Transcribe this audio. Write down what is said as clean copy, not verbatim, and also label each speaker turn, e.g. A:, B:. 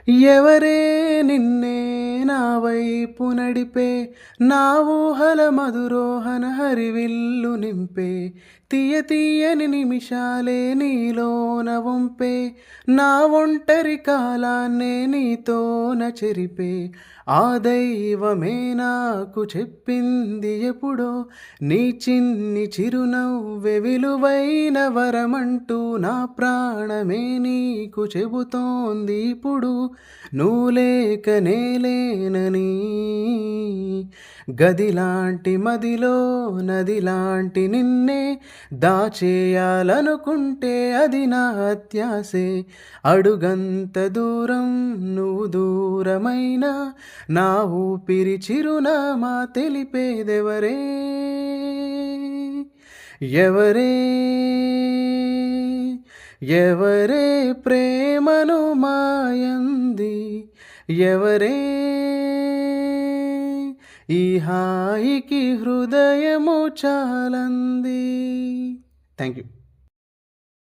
A: ఎవరే నిన్నే నా వైపు నడిపే, నా ఊహల మధురోహన హరివిల్లు నింపే, తీయ తీయని నిమిషాలే నీలోన వంపే, నా ఒంటరి కాలాన్నే నీతోన చెరిపే, ఆ దైవమే నాకు చెప్పింది ఎప్పుడో, నీ చిన్ని చిరునవ్వె విలువైన వరమంటూ, నా ప్రాణమే నీకు చెబుతోంది ఇప్పుడు, నువ్వు లేక నేలేనని. గదిలాంటి మదిలో నదిలాంటి నిన్నే దాచేయాలనుకుంటే అది నా అత్యాసే, అడుగంత దూరం నువ్వు దూరమైనా, నా ఊపిరి చిరునామా తెలిపేదెవరే, ఎవరే, ఎవరే ప్రేమను మాయంది, ఎవరే ఈ హాయికి హృదయము చాలంది. Thank you.